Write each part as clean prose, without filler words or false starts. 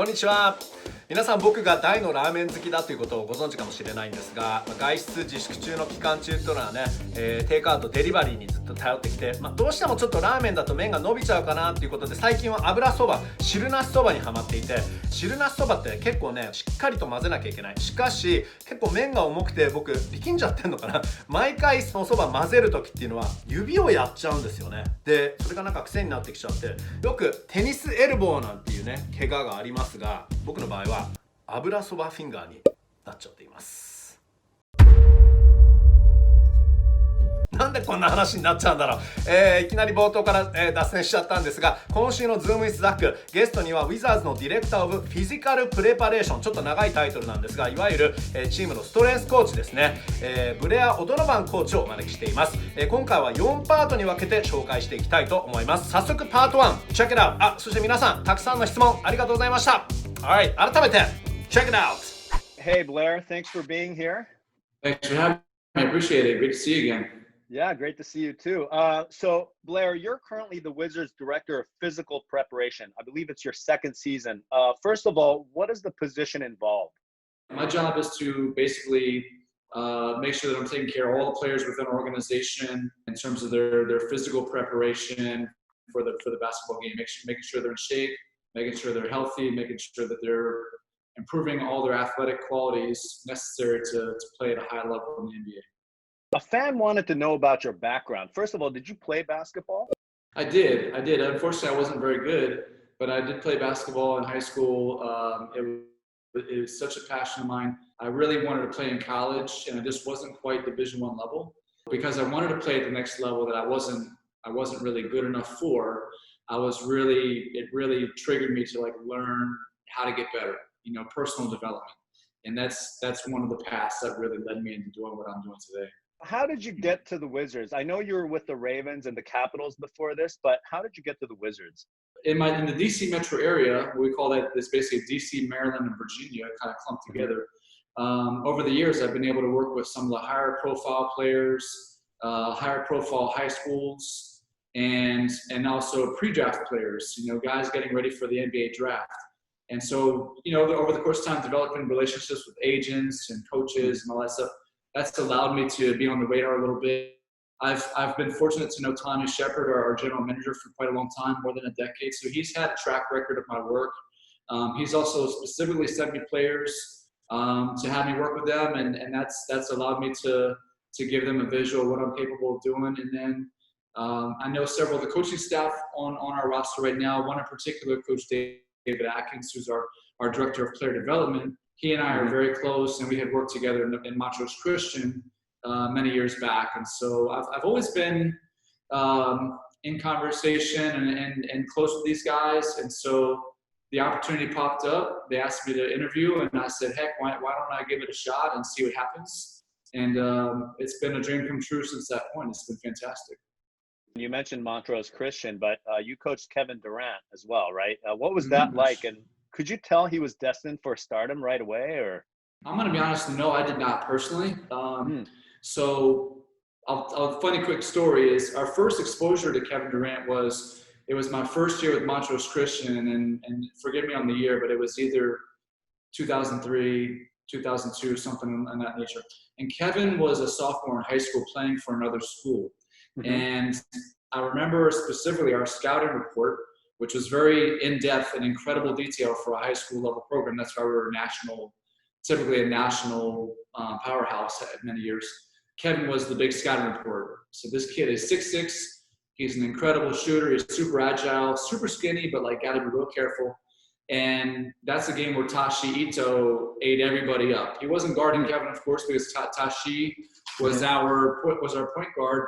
こんにちは。皆さん、僕が大のラーメン好きだということをご存知かもしれないんですが、外出自粛中の期間中というのはね、テイクアウトデリバリーにずっと頼ってきて、どうしてもちょっとラーメンだと麺が伸びちゃうかなということで、最近は油そば、汁なしそばにハマっていて、汁なしそばって結構ね、しっかりと混ぜなきゃいけない。しかし結構麺が重くて、僕力んじゃってんのかな。毎回そのそば混ぜる時っていうのは指をやっちゃうんですよね。でそれがなんか癖になってきちゃって、よくテニスエルボーなんていうね怪我がありますが、僕の場合は油そばフィンガーになっちゃっています。なんでこんな話になっちゃうんだろう。いきなり冒頭から、脱線しちゃったんですが、今週の Zoom with Zach、ゲストにはウィザーズのディレクターオブフィジカルプレパレーション、ちょっと長いタイトルなんですが、いわゆる、チームのストレンスコーチですね、ブレア・オドノバンコーチをお招きしています。今回は4パートに分けて紹介していきたいと思います。早速パート1、チェックイット。そして皆さん、たくさんの質問ありがとうございました。Alright、改めてCheck it out. Hey, Blair. Thanks for being here. Thanks for having me. I appreciate it. Great to see you again. Yeah, great to see you too. So, Blair, you're currently the Wizards' Director of Physical Preparation. I believe it's your second season. First of all, what is the position involved? My job is to basically make sure that I'm taking care of all the players within our organization in terms of their physical preparation for the basketball game, making sure they're in shape, making sure they're healthy, making sure that they're improving all their athletic qualities necessary to play at a high level in the NBA. A fan wanted to know about your background. First of all, did you play basketball? I did. Unfortunately, I wasn't very good, but I did play basketball in high school. It was such a passion of mine. I really wanted to play in college, and I just wasn't quite Division I level because I wanted to play at the next level that I wasn't really good enough for. It really triggered me to like learn how to get better, personal development. And that's one of the paths that really led me into doing what I'm doing today. How did you get to the Wizards? I know you were with the Ravens and the Capitals before this, but how did you get to the Wizards? In the DC metro area, we call that this basically DC, Maryland, and Virginia kind of clumped together. Over the years, I've been able to work with some of the higher profile players, higher profile high schools, and also pre-draft players, guys getting ready for the NBA draft. And so, over the course of time, developing relationships with agents and coaches and all that stuff, that's allowed me to be on the radar a little bit. I've been fortunate to know Tommy Shepard, our general manager, for quite a long time, more than a decade. So he's had a track record of my work. He's also specifically sent me players to have me work with them, and that's allowed me to give them a visual of what I'm capable of doing. And then I know several of the coaching staff on our roster right now. One in particular, Coach David Atkins, who's our director of player development. He and I are very close, and we had worked together in Montrose Christian many years back. And so I've always been in conversation and close with these guys. And so the opportunity popped up. They asked me to interview, and I said, heck, why don't I give it a shot and see what happens? And it's been a dream come true since that point. It's been fantastic. You mentioned Montrose Christian, but you coached Kevin Durant as well, right? What was that like? And could you tell he was destined for stardom right away, or? I'm going to be honest, no, I did not personally. So a funny quick story is our first exposure to Kevin Durant was my first year with Montrose Christian, and forgive me on the year, but it was either 2003, 2002, something of that nature. And Kevin was a sophomore in high school playing for another school. And I remember specifically our scouting report, which was very in-depth and incredible detail for a high school level program. That's why we were typically a national powerhouse at many years. Kevin was the big scouting reporter. So this kid is 6'6". He's an incredible shooter. He's super agile, super skinny, but got to be real careful. And that's a game where Tashi Ito ate everybody up. He wasn't guarding Kevin, of course, because Tashi was our point guard,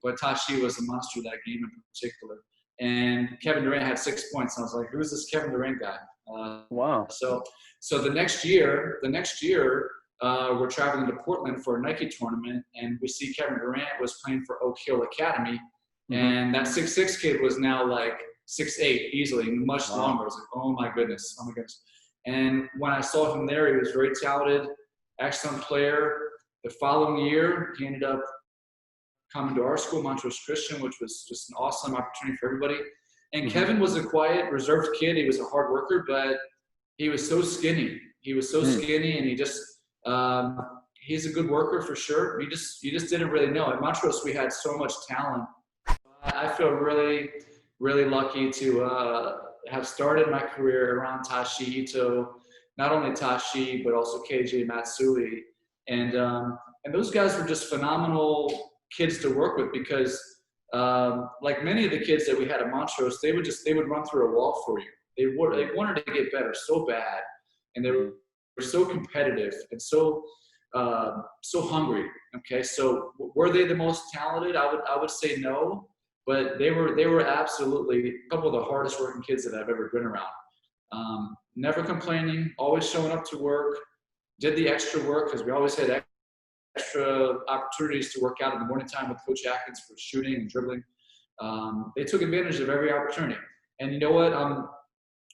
but Tashi was the monster of that game in particular. And Kevin Durant had 6 points. And I was like, who's this Kevin Durant guy? Wow. So the next year, we're traveling to Portland for a Nike tournament, and we see Kevin Durant was playing for Oak Hill Academy. And that 6'6" kid was now 6'8" easily, much longer. I was like, oh my goodness. And when I saw him there, he was very talented, excellent player. The following year, he ended up coming to our school, Montrose Christian, which was just an awesome opportunity for everybody. And Kevin was a quiet, reserved kid. He was a hard worker, but he was so skinny. He was so skinny, and he just he's a good worker for sure. You just didn't really know. At Montrose, we had so much talent. I feel really, really lucky to have started my career around Tashi Ito, not only Tashi, but also KJ Matsui. And those guys were just phenomenal kids to work with because like many of the kids that we had at Montrose, they would run through a wall for you. They wanted to get better so bad, and they were so competitive and so hungry. Okay, so were they the most talented? I would say no, but they were absolutely a couple of the hardest working kids that I've ever been around. Never complaining, always showing up to work, did the extra work because we always had extra opportunities to work out in the morning time with Coach Atkins for shooting and dribbling. They took advantage of every opportunity. And you know what?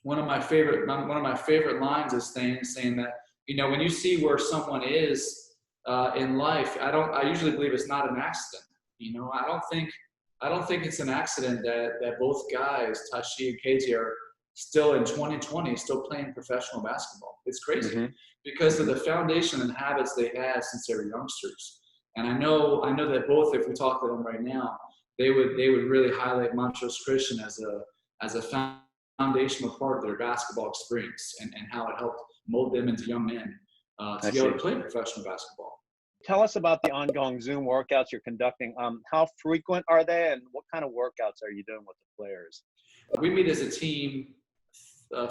One of my favorite lines is saying that, you know, when you see where someone is in life, I usually believe it's not an accident. You know, I don't think it's an accident that both guys, Tashi and KJ, are still in 2020, still playing professional basketball. It's crazy because of the foundation and habits they had since they were youngsters. And I know that both, if we talk to them right now, they would really highlight Montrose Christian as a foundational part of their basketball experience and how it helped mold them into young men to be able to play professional basketball. Tell us about the ongoing Zoom workouts you're conducting. How frequent are they, and what kind of workouts are you doing with the players? We meet as a team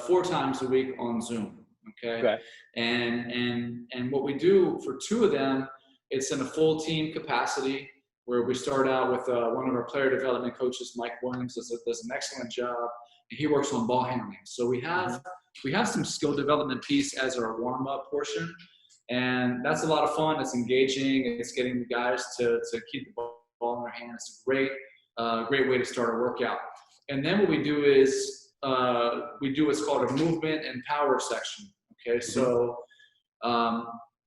4 times a week on Zoom. Okay. And what we do for 2 of them, it's in a full team capacity where we start out with one of our player development coaches, Mike Williams, does an excellent job. And he works on ball handling. So we have some skill development piece as our warm up portion. And that's a lot of fun. It's engaging. It's getting the guys to keep the ball in their hands. It's a great way to start a workout. And then what we do is we do what's called a movement and power section. Okay, so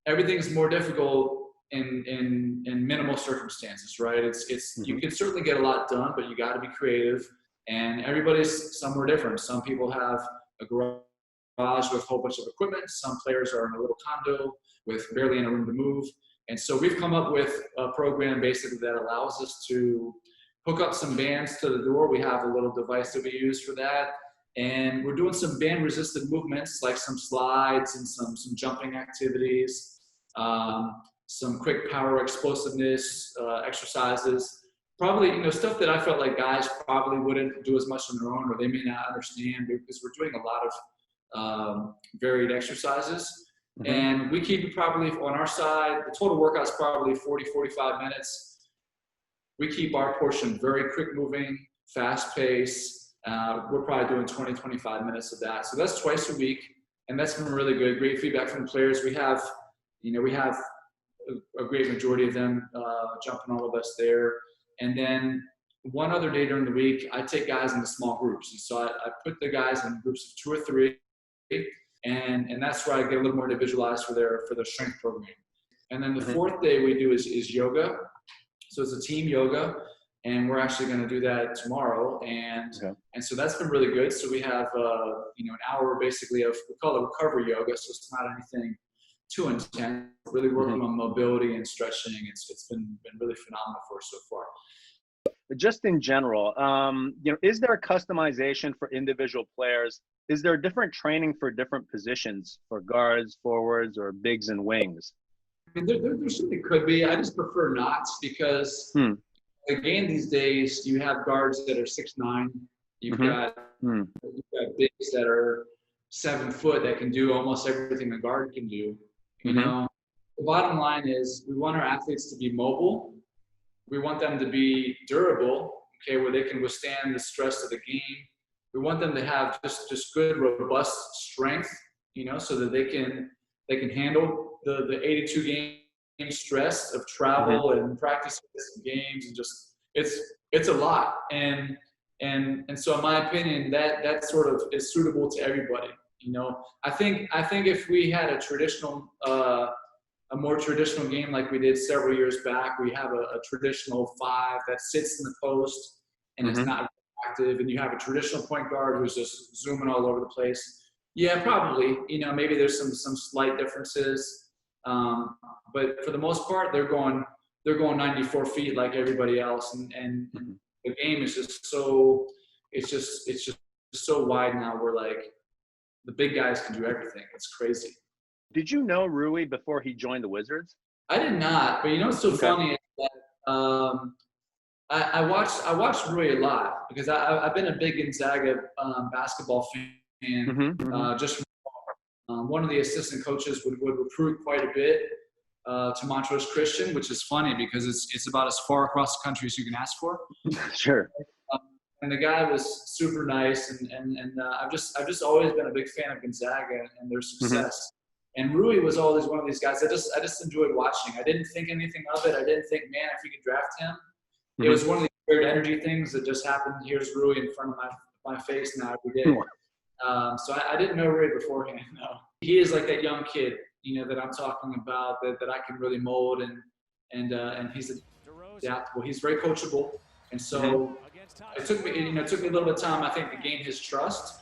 everything's more difficult in minimal circumstances, right? It's you can certainly get a lot done, but you got to be creative. And everybody's somewhere different. Some people have a garage with a whole bunch of equipment. Some players are in a little condo with barely any room to move. And so we've come up with a program basically that allows us to hook up some bands to the door. We have a little device that we use for that. And we're doing some band-resisted movements, like some slides and some jumping activities, some quick power explosiveness exercises. Probably, you know, stuff that I felt like guys probably wouldn't do as much on their own, or they may not understand, because we're doing a lot of varied exercises. And we keep it probably on our side. The total workout is probably 40, 45 minutes. We keep our portion very quick moving, fast pace. We're probably doing 20, 25 minutes of that. So that's twice a week. And that's been really good. Great feedback from the players. We have a great majority of them jumping on with us there. And then one other day during the week, I take guys into small groups. And so I put the guys in groups of 2 or 3. And that's where I get a little more individualized for their strength program. And then the 4th day we do is yoga. So it's a team yoga, and we're actually going to do that tomorrow. And so that's been really good. So we have an hour basically of, we call it recovery yoga. So it's not anything too intense. Really working on mobility and stretching. It's been really phenomenal for us so far. Just in general, is there a customization for individual players? Is there different training for different positions for guards, forwards, or bigs and wings? I mean, there certainly could be. I just prefer not, because the game these days, you have guards that are 6'9". You've got bigs that are 7 foot that can do almost everything a guard can do. You know, the bottom line is we want our athletes to be mobile. We want them to be durable, okay, where they can withstand the stress of the game. We want them to have just good, robust strength, you know, so that they can handle the 82 game stress of travel and practice games, and just it's a lot. And so in my opinion, that sort of is suitable to everybody. You know, I think if we had a more traditional game like we did several years back, we have a traditional 5 that sits in the post and it's not active, and you have a traditional point guard who's just zooming all over the place. Yeah, probably. Maybe there's some slight differences, but for the most part, they're going 94 feet like everybody else, and the game is just so it's just so wide now. Where like the big guys can do everything. It's crazy. Did you know Rui before he joined the Wizards? I did not, but what's so funny is that I watched Rui a lot because I've been a big Gonzaga basketball fan. Just one of the assistant coaches would recruit quite a bit to Montrose Christian, which is funny because it's about as far across the country as you can ask for. Sure. And the guy was super nice, and I've just always been a big fan of Gonzaga and their success. And Rui was always one of these guys I just enjoyed watching. I didn't think anything of it. I didn't think, man, if we could draft him. It was one of these weird energy things that just happened. Here's Rui in front of my face now every day. So I didn't know Rui beforehand. No, he is like that young kid, that I'm talking about that I can really mold, and he's adaptable. He's very coachable, and so it took me a little bit of time, I think, to gain his trust.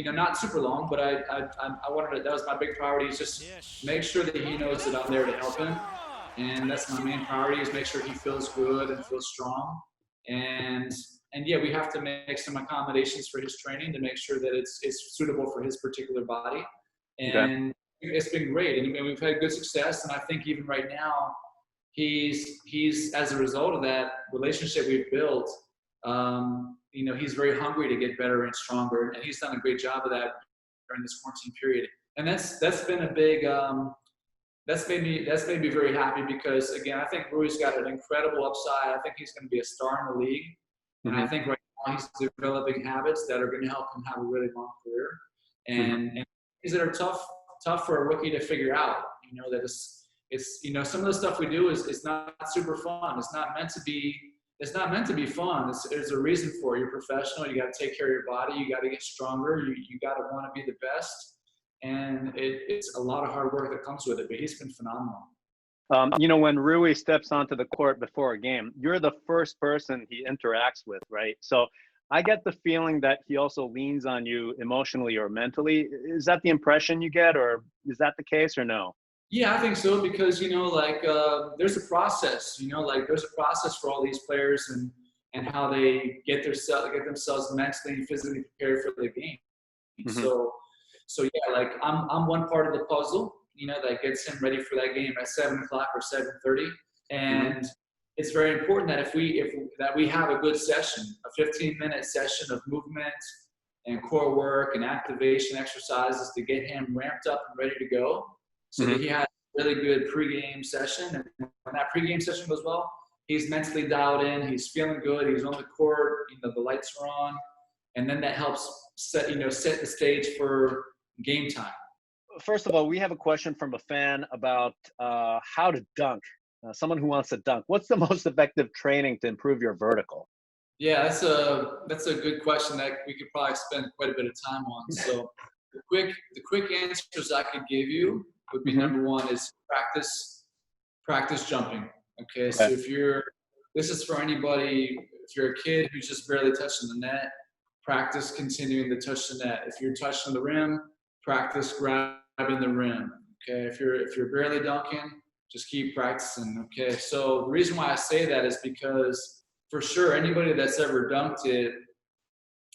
Not super long, but I wanted to, that was my big priority, is just make sure that he knows that I'm there to help him. And that's my main priority, is make sure he feels good and feels strong. And yeah, we have to make some accommodations for his training to make sure that it's suitable for his particular body. And it's been great. And we've had good success. And I think even right now, he's as a result of that relationship we've built, he's very hungry to get better and stronger, and he's done a great job of that during this quarantine period. And that's been a big that's made me very happy, because again, I think Rui's got an incredible upside. I think he's going to be a star in the league, and I think right now he's developing habits that are going to help him have a really long career, and things that are tough for a rookie to figure out. That it's some of the stuff we do is not super fun. It's not meant to be fun. There's a reason for it. You're professional. You got to take care of your body. You got to get stronger. You got to want to be the best. And it's a lot of hard work that comes with it. But he's been phenomenal. When Rui steps onto the court before a game, you're the first person he interacts with, right? So I get the feeling that he also leans on you emotionally or mentally. Is that the impression you get, or is that the case, or no? Yeah, I think so, because there's a process. There's a process for all these players and how they get themselves mentally and physically prepared for the game. So yeah, I'm one part of the puzzle, that gets him ready for that game at 7:00 or 7:30, and it's very important that we have a good session, a 15-minute session of movement and core work and activation exercises to get him ramped up and ready to go. So that he has a really good pregame session, and when that pregame session goes well, he's mentally dialed in, he's feeling good, he's on the court, the lights are on, and then that helps set the stage for game time. First of all, we have a question from a fan about how to dunk. Someone who wants to dunk. What's the most effective training to improve your vertical? Yeah, that's a good question that we could probably spend quite a bit of time on. So the quick answers I could give you would be number one is practice jumping. Okay, so this is for anybody, if you're a kid who's just barely touching the net, practice continuing to touch the net. If you're touching the rim, practice grabbing the rim. Okay, if you're barely dunking, just keep practicing. Okay, so the reason why I say that is because for sure anybody that's ever dunked it,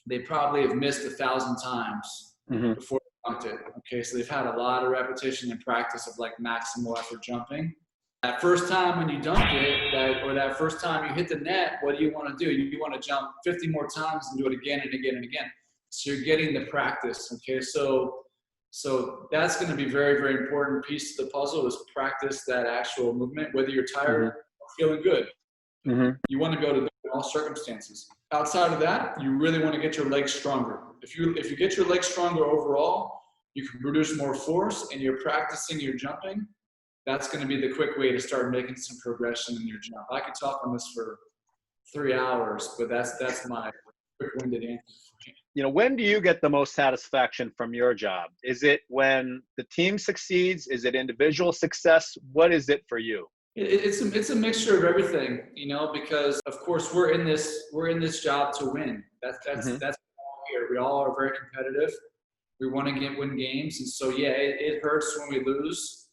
they probably have missed 1,000 times before they dunked it. Okay, so they've had a lot of repetition and practice of maximal effort jumping. That first time when you dunk it, or that first time you hit the net, what do you want to do? You want to jump 50 more times and do it again and again and again. So you're getting the practice. Okay, so that's going to be very, very important piece of the puzzle, is practice that actual movement, whether you're tired or feeling good. You want to be able to do it in all circumstances. Outside of that, you really want to get your legs stronger. If you get your legs stronger overall, you can produce more force, and you're practicing your jumping. That's going to be the quick way to start making some progression in your jump. I could talk on this for 3 hours, but that's my quick-winded answer. When do you get the most satisfaction from your job? Is it when the team succeeds? Is it individual success? What is it for you? It's a mixture of everything, because of course we're in this job to win. That's here. We all are very competitive, We want to win games, and so yeah, it hurts when we lose,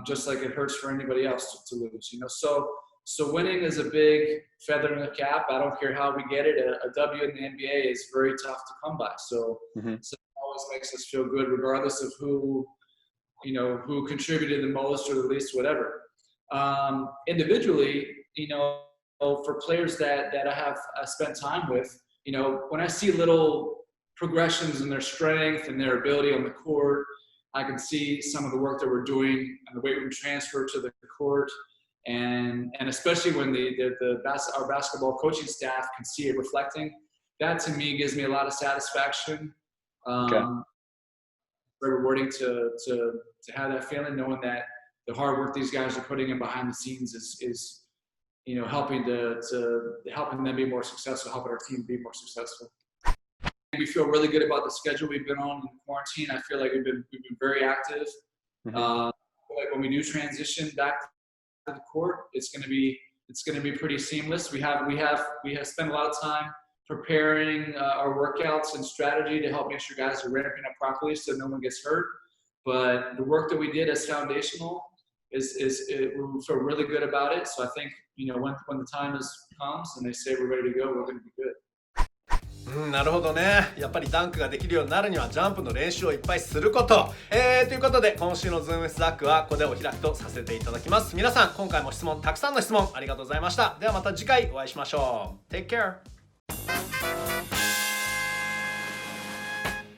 just like it hurts for anybody else to lose. So winning is a big feather in the cap. I don't care how we get it. A W in the NBA is very tough to come by. So it always makes us feel good, regardless of who contributed the most or the least, whatever. Individually, for players that I spent time with, when I see little progressions in their strength and their ability on the court, I can see some of the work that we're doing on the weight room transfer to the court. And especially when our basketball coaching staff can see it reflecting, that to me gives me a lot of satisfaction. Very rewarding to have that feeling, knowing that the hard work these guys are putting in behind the scenes is helping them be more successful, helping our team be more successful. We feel really good about the schedule we've been on in quarantine. I feel like we've been very active. Like when we do transition back to the court, it's going to be pretty seamless. We have spent a lot of time preparing our workouts and strategy to help make sure guys are ramping up properly so no one gets hurt. But the work that we did is foundational. We feel really good about it. So I think when the time comes and they say we're ready to go, we're going to be good. なるほどね。やっぱりダンクができるようになるにはジャンプの練習をいっぱいすること。ということで今週のズームスダックはここでお開きとさせていただきます。皆さん今回もたくさんの質問ありがとうございました。ではまた次回お会いしましょう。Take care!